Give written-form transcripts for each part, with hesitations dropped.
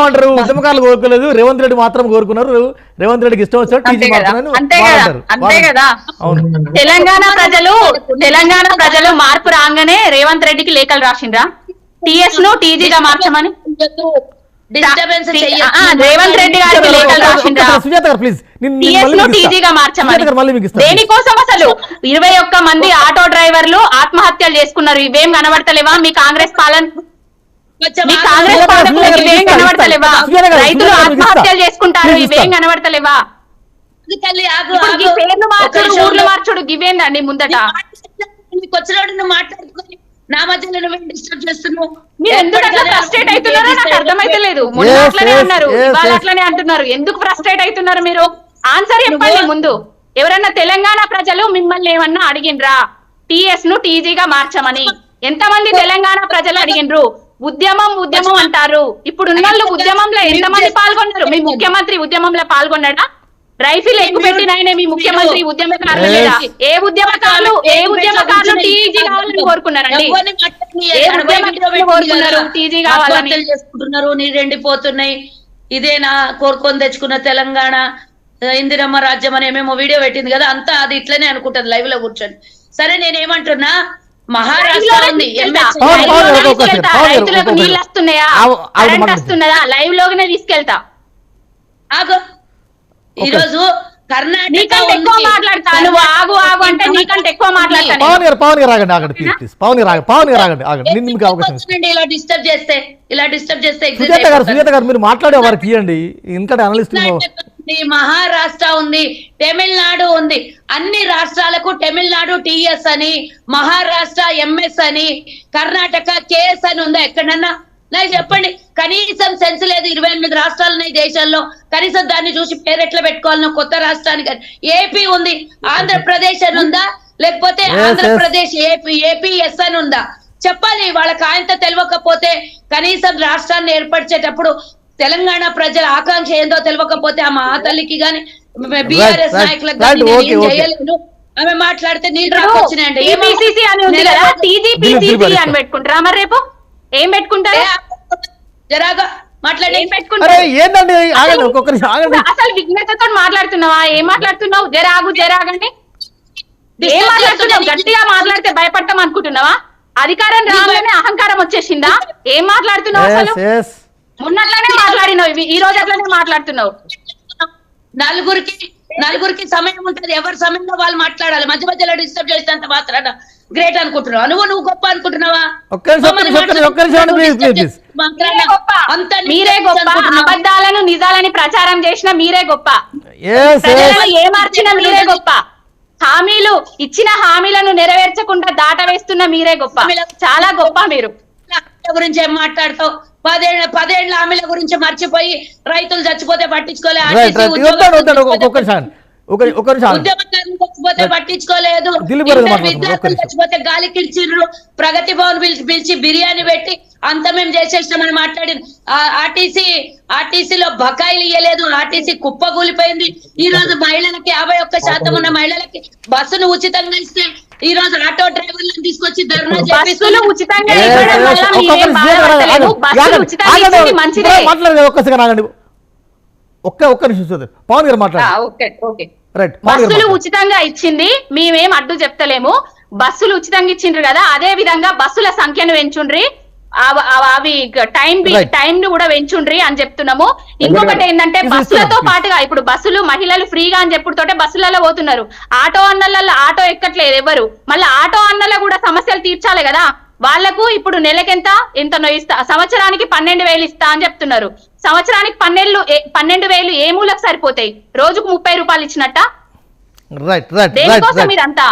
ఏమంటారు, ఉద్యమకారులు కోరుకోలేదు, రేవంత్ రెడ్డి మాత్రం కోరుకున్నారు, రేవంత్ రెడ్డికి ఇష్టం వచ్చాడు టీజీ అంతే కదా. తెలంగాణ ప్రజలు మార్పు రాగానే రేవంత్ రెడ్డికి లేఖలు రాసిండ్రా టీఎస్ ను టీజీగా మార్చమని? రేవంత్ రెడ్డి గారికి లేఖలు రాసిండ్రా టీఎస్ ను టీజీగా మార్చమని? దేనికోసం అసలు 21 మంది ఆటో డ్రైవర్లు ఆత్మహత్యలు చేసుకున్నారు. ఇవేం కనబడతలేవా మీ కాంగ్రెస్ పాలన? మీ కాంగ్రెస్ పాలకులకు ఇవేం కనబడతలేవా? రైతులు ఆత్మహత్యలు చేసుకుంటారు, ఇవేం కనబడతలేవా? పేర్లు మార్చుడు, ఊర్లు మార్చుడు ఇవేందండి ముందట? మాట్లాడుకొని నా మధ్యలో డిస్టర్బ్ చేస్తున్నావు. మీరు ఎందుకు అట్లా ఫ్రస్ట్రేట్ అవుతున్నారో నాకు అర్థమైతలేదు. మొన్న అట్లనే అన్నారు, ఇవాళ అట్లనే అంటున్నారు. ఎందుకు ఫ్రస్ట్రేట్ అవుతున్నారు మీరు? ఆన్సర్ చెప్పండి ముందు. ఎవరన్నా తెలంగాణ ప్రజలు మిమ్మల్ని ఏమన్నా అడిగిండ్రా టీఎస్ ను టీజీగా మార్చమని? ఎంతమంది తెలంగాణ ప్రజలు అడిగిండ్రు? ఉద్యమం అంటారు. ఇప్పుడు ఉన్న ఉద్యమంలో ఎంతమంది పాల్గొన్నారు? మీ ముఖ్యమంత్రి ఉద్యమంలో పాల్గొన్నాడా? రైఫిల్ ఎక్కువ పెట్టిన మీ ముఖ్యమంత్రి ఉద్యమకారులు లేదా? ఏ ఉద్యమకారులు టీజీ కావాలని కోరుకున్నారండి? కోరుకున్నారు టీజీ కావాలని చేసుకుంటున్నారు, నీరు ఎండిపోతున్నాయి. ఇదేనా కోరుకొని తెచ్చుకున్న తెలంగాణ ఇందిరమ్మ రాజ్యం అని ఏమేమో వీడియో పెట్టింది కదా, అంతా అది ఇట్లనే అనుకుంటది లైవ్ లో కూర్చొని. సరే నేనేమంటున్నా, మహారాష్ట్ర ఉంది, రైతులకు నీళ్ళు వస్తున్నాయా, కరెంట్ వస్తున్నదా? లైవ్ లోనే తీసుకెళ్తా. ఈ రోజు కర్ణాటక మాట్లాడతాను, ఆగు ఆగు అంటే నీకంటే ఎక్కువ మాట్లాడతాను. ఇలా డిస్టర్బ్ చేస్తే సుజాత గారు మీరు మాట్లాడే వారికి ఇవ్వండి. ఇంకా అనలిస్ట్ మహారాష్ట్ర ఉంది, తమిళనాడు ఉంది. అన్ని రాష్ట్రాలకు తమిళనాడు టిఎస్ అని, మహారాష్ట్ర ఎంఎస్ అని, కర్ణాటక కేఎస్ అని ఉందా ఎక్కడన్నా? నాకు చెప్పండి. కనీసం సెన్స్ లేదు. 28 రాష్ట్రాలు ఉన్నాయి దేశంలో. కనీసం దాన్ని చూసి పేరు ఎట్లా పెట్టుకోవాలనో కొత్త రాష్ట్రానికి. ఏపీ ఉంది, ఆంధ్రప్రదేశ్ అని ఉందా? లేకపోతే ఆంధ్రప్రదేశ్ ఏపీఎస్ అని ఉందా? చెప్పాలి. వాళ్ళకి ఆయనతో తెలియకపోతే, కనీసం రాష్ట్రాన్ని ఏర్పరిచేటప్పుడు తెలంగాణ ప్రజల ఆకాంక్ష ఏందో తెలియకపోతే ఆ మా తల్లికి గాని బీఆర్ఎస్ నాయకులకు గాని ఏం చేయలేదు. ఆమె మాట్లాడితే నీళ్ళు రాకొచ్చినాయండి. అని పెట్టుకుంటారా మరి? రేపు ఏం పెట్టుకుంటారు? జరాగా మాట్లాడి అసలు విఘ్నతతో మాట్లాడుతున్నావా? ఏం మాట్లాడుతున్నావు? జరాగండి. ఏం మాట్లాడుతున్నావు? గట్టిగా మాట్లాడితే భయపడతాం అనుకుంటున్నావా? అధికారం రాగానే అహంకారం వచ్చేసిందా? ఏం మాట్లాడుతున్నావు అసలు? మొన్నట్లనే మాట్లాడినావు, ఈ రోజు అట్లనే మాట్లాడుతున్నావు. నలుగురికి సమయం ఉంటది, ఎవరి సమయంలో వాళ్ళు మాట్లాడాలి. మధ్య మధ్యలో డిస్టర్బ్ చేసేంత మాత్రాన గ్రేట్ అనుకుంటున్నావా? నువ్వు గొప్ప అనుకుంటున్నావా? మీరే గొప్ప. అబద్ధాలను నిజాలని ప్రచారం చేసిన మీరే గొప్ప. ఏ మార్చినా మీరే గొప్ప. ఇచ్చిన హామీలను నెరవేర్చకుండా దాటవేస్తున్న మీరే గొప్ప. చాలా గొప్ప. మీరు గురించి ఏం మాట్లాడతావు? 10 హామీల గురించి మర్చిపోయి రైతులు చచ్చిపోతే పట్టించుకోలేదు, చచ్చిపోతే పట్టించుకోలేదు, విద్యార్థులు చచ్చిపోతే గాలి కిడిచిర్రు, ప్రగతి భవన్ పిలిచి బిర్యానీ పెట్టి అంత మేము చేసేసామని మాట్లాడింది. ఆర్టీసీలో బకాయిలు ఇయ్యలేదు, ఆర్టీసీ కుప్పగూలిపోయింది. ఈ రోజు మహిళలకి 51% ఉన్న మహిళలకి బస్సును ఉచితంగా ఇస్తే, ఈ రోజు ఆటో డ్రైవర్లను తీసుకొచ్చి ధర్నా బస్సులు ఉచితంగా బస్సులు ఉచితంగా ఇచ్చింది మేమేం అడ్డు చెప్తలేము. బస్సులు ఉచితంగా ఇచ్చిండ్రు కదా, అదే విధంగా బస్సుల సంఖ్యను పెంచుండ్రి, అవి టైం ను కూడా పెంచుండ్రి అని చెప్తున్నాము. ఇంకొకటి ఏంటంటే, బస్సులతో పాటుగా ఇప్పుడు బస్సులు మహిళలు ఫ్రీగా అని చెప్పుడుతోటే బస్సులలో పోతున్నారు. ఆటో అన్నలలో ఆటో ఎక్కట్లేదు ఎవరు. మళ్ళీ ఆటో అన్నలో కూడా సమస్యలు తీర్చాలి కదా. వాళ్లకు ఇప్పుడు ఎంతనో ఇస్తా, సంవత్సరానికి 12,000 ఇస్తా అని చెప్తున్నారు. సంవత్సరానికి 12,000 ఏ మూలకు సరిపోతాయి? రోజుకు 30 రూపాయలు ఇచ్చినట్ట? దేనికోసం ఇదంతా?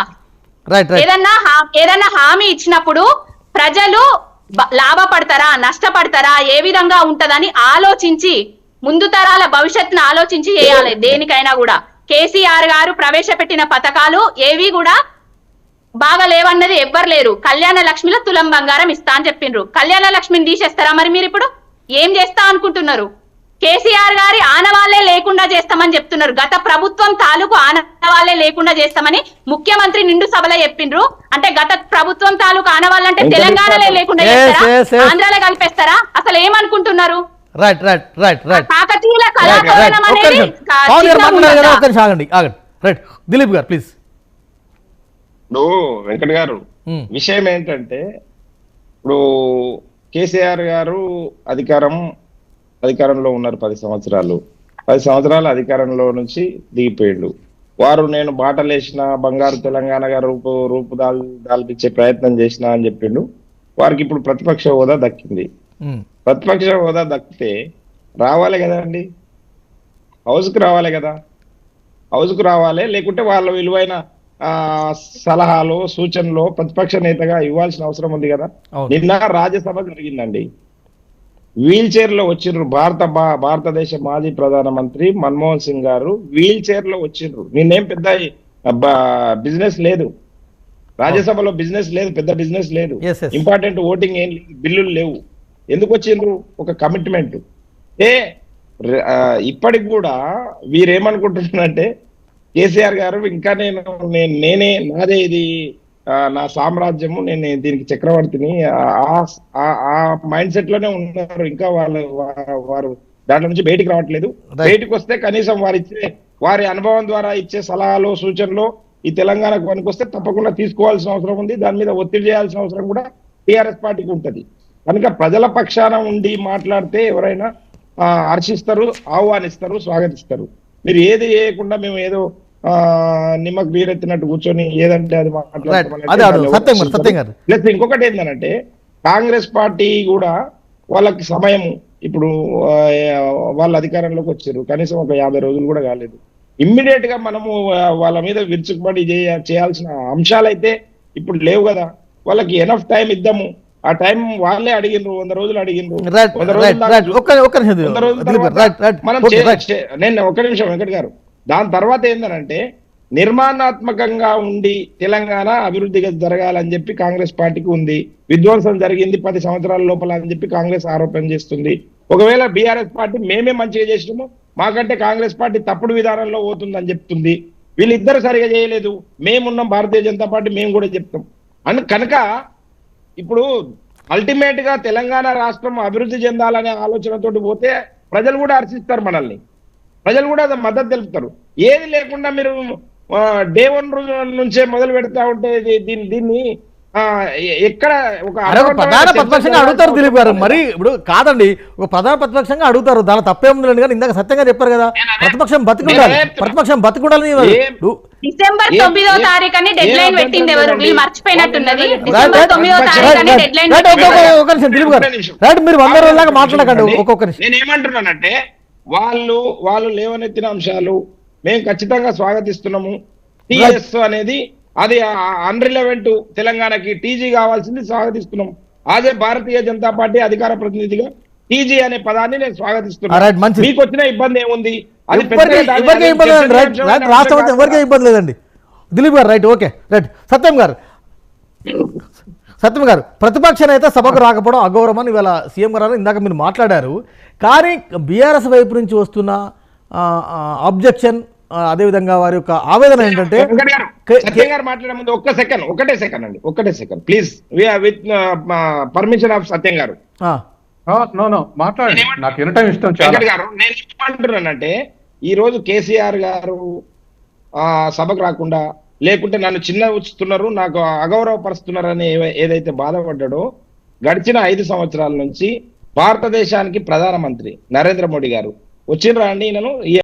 ఏదన్నా హామీ ఇచ్చినప్పుడు ప్రజలు లాభపడతారా నష్టపడతారా ఏ విధంగా ఉంటదని ఆలోచించి, ముందు తరాల భవిష్యత్తును ఆలోచించి చేయాలి దేనికైనా కూడా. కేసీఆర్ గారు ప్రవేశపెట్టిన పథకాలు ఏవి కూడా బాగా లేవన్నది ఎవ్వరు లేరు. కళ్యాణ లక్ష్మిలో తులం బంగారం ఇస్తా అని చెప్పిండ్రు. కళ్యాణ లక్ష్మిని తీసేస్తారా మరి మీరు? ఇప్పుడు ఏం చేస్తా అనుకుంటున్నారు? కేసీఆర్ గారి ఆనవాళ్లే లేకుండా చేస్తామని చెప్తున్నారు. గత ప్రభుత్వం తాలూకు ఆనవాళ్లే లేకుండా చేస్తామని ముఖ్యమంత్రి నిండు సభలో చెప్పిండ్రు. అంటే గత ప్రభుత్వం తాలూకు ఆనవాళ్ళంటే తెలంగాణలో లేకుండా చేస్తారా? ఆంధ్రాలో కలిపేస్తారా? అసలు ఏమనుకుంటున్నారు? రైట్ రైట్ రైట్ రైట్ కాకతీయుల కళాభవనం అనేది పవన్ గారు చిత్రం మాట్లాడారు కదా, ఉన్నదా? ఒక్క నిమిషం ఆగండి ఆగండి. రైట్ దిలీప్ గారు ప్లీజ్. ఇప్పుడు వెంకట్ గారు విషయం ఏంటంటే, ఇప్పుడు కేసీఆర్ గారు అధికారంలో ఉన్నారు 10 సంవత్సరాలు. 10 సంవత్సరాలు అధికారంలో నుంచి దిగిపోయిండు. వారు నేను బాటలేసిన బంగారు తెలంగాణగా రూపు దాల్పించే ప్రయత్నం చేసిన అని చెప్పిండు. వారికి ఇప్పుడు ప్రతిపక్ష హోదా దక్కింది. ప్రతిపక్ష హోదా దక్కితే రావాలి కదా అండి, హౌస్కి రావాలి కదా, హౌస్కు రావాలి. లేకుంటే వాళ్ళ విలువైన సలహాలు సూచనలు ప్రతిపక్ష నేతగా ఇవ్వాల్సిన అవసరం ఉంది కదా. నిన్న రాజ్యసభ జరిగిందండి, వీల్ చైర్ లో వచ్చిండ్రు. భారతదేశ మాజీ ప్రధానమంత్రి మన్మోహన్ సింగ్ గారు వీల్ చైర్ లో వచ్చిండ్రు. నిన్నేం పెద్ద బిజినెస్ లేదు, రాజ్యసభలో బిజినెస్ లేదు, పెద్ద బిజినెస్ లేదు, ఇంపార్టెంట్ ఓటింగ్ ఏం లేదు, బిల్లులు లేవు. ఎందుకు వచ్చిండ్రు? ఒక కమిట్మెంట్. ఇప్పటికి కూడా వీరేమనుకుంటున్నారంటే కేసీఆర్ గారు ఇంకా నేనే నాదే ఇది నా సామ్రాజ్యము, నేను దీనికి చక్రవర్తిని, ఆ మైండ్ సెట్ లోనే ఉన్నారు. ఇంకా వారు దాంట్లో నుంచి బయటికి రావట్లేదు. బయటికి వస్తే కనీసం వారి అనుభవం ద్వారా ఇచ్చే సలహాలు సూచనలు ఈ తెలంగాణకు పనికొస్తే తప్పకుండా తీసుకోవాల్సిన అవసరం ఉంది. దాని మీద ఒత్తిడి చేయాల్సిన అవసరం కూడా టీఆర్ఎస్ పార్టీకి ఉంటది. కనుక ప్రజల పక్షాన ఉండి మాట్లాడితే ఎవరైనా హర్షిస్తారు, ఆహ్వానిస్తారు, స్వాగతిస్తారు. మీరు ఏది చేయకుండా మేము ఏదో నిమ్మకు వీరెత్తినట్టు కూర్చొని ఏదంటే అది ప్లస్ ఇంకొకటి ఏంటంటే కాంగ్రెస్ పార్టీ కూడా వాళ్ళకి సమయం ఇప్పుడు వాళ్ళ అధికారంలోకి వచ్చారు, కనీసం ఒక 50 రోజులు కూడా కాలేదు. ఇమ్మీడియట్ గా మనము వాళ్ళ మీద విరుచుకుపడి చేయాల్సిన అంశాలైతే ఇప్పుడు లేవు కదా. వాళ్ళకి ఎనఫ్ టైం ఇద్దాము. ఆ టైం వాళ్ళే అడిగిండ్రు, 100 రోజులు అడిగిండ్రు. నేను ఒక్క నిమిషం వెంకట్ గారు, దాని తర్వాత ఏంటంటే నిర్మాణాత్మకంగా ఉండి తెలంగాణ అభివృద్ధి జరగాలని చెప్పి కాంగ్రెస్ పార్టీకి ఉంది. విధ్వంసం జరిగింది 10 సంవత్సరాల లోపల అని చెప్పి కాంగ్రెస్ ఆరోపణ చేస్తుంది. ఒకవేళ బీఆర్ఎస్ పార్టీ మేమే మంచిగా చేసినాము, మాకంటే కాంగ్రెస్ పార్టీ తప్పుడు విధానంలో పోతుందని చెప్తుంది. వీళ్ళిద్దరు సరిగా చేయలేదు, మేమున్నాం భారతీయ జనతా పార్టీ, మేము కూడా చెప్తాం కనుక ఇప్పుడు అల్టిమేట్ గా తెలంగాణ రాష్ట్రం అభివృద్ధి చెందాలనే ఆలోచనతోటి పోతే ప్రజలు కూడా హర్షిస్తారు, మనల్ని ప్రజలు కూడా మద్దతు తెలుపుతారు. ఏది లేకుండా మీరు డే 1 రోజు నుంచే మొదలు పెడతా ఉంటే దీన్ని ఎక్కడ ఒక ప్రధాన ప్రతిపక్షంగా అడుగుతారు దిలీప్ గారు. మరి ఇప్పుడు కాదండి, ఒక ప్రధాన ప్రతిపక్షంగా అడుగుతారు, దాని తప్పేముంది కానీ ఇందాక సత్యంగా చెప్పారు కదా, ప్రతిపక్షం బతికుండాలి, ప్రతిపక్షం బతికుండాలని. డిసెంబర్ 9వ తారీఖు డెడ్ లైన్ పెట్టింది ఎవరు? వీళ్ళు మర్చిపోయినట్టున్నది. డిసెంబర్ 9వ తారీఖు డెడ్ లైన్. ఒక నిమిషం దిలీప్ గారు, రైట్, మీరు 100 రోజులాగా మాట్లాడకండి. ఒక్కొక్క నిమిషం. నేను ఏమంటున్నానంటే వాళ్ళు లేవనెత్తిన అంశాలు మేము ఖచ్చితంగా స్వాగతిస్తున్నాము. టీఎస్ అనేది అది అన్రిలవెంట్, తెలంగాణకి టీజీ కావాల్సింది స్వాగతిస్తున్నాం. అదే భారతీయ జనతా పార్టీ అధికార ప్రతినిధిగా టీజీ అనే పదాన్ని నేను స్వాగతిస్తున్నాను. మీకు వచ్చిన ఇబ్బంది ఏముంది? అది ఎవరికే ఇబ్బంది లేదండి దిలీప్ గారు. Right, okay, right. సత్యం గారు, ప్రతిపక్ష నేత సభకు రాకపోవడం అగౌరవం అని ఇవాళ సీఎం గారు ఇందాక మీరు మాట్లాడారు. కానీ బీఆర్ఎస్ వైపు నుంచి వస్తున్న అబ్జెక్షన్, అదేవిధంగా వారి యొక్క ఆవేదన ఏంటంటే మాట్లాడే ముందు ఒకటే second please, with permission of Satyam garu. మాట్లాడండి, నాకు వినటం ఇష్టం. గారు, నేను ఏమంటున్నానంటే ఈ రోజు కేసీఆర్ గారు సభకు రాకుండా, లేకుంటే నన్ను చిన్న ఉంచుతున్నారు, నాకు అగౌరవపరుస్తున్నారు అని ఏదైతే బాధపడ్డాడో, గడిచిన 5 సంవత్సరాల నుంచి భారతదేశానికి ప్రధానమంత్రి నరేంద్ర మోడీ గారు వచ్చిండ్రా అండి? నేను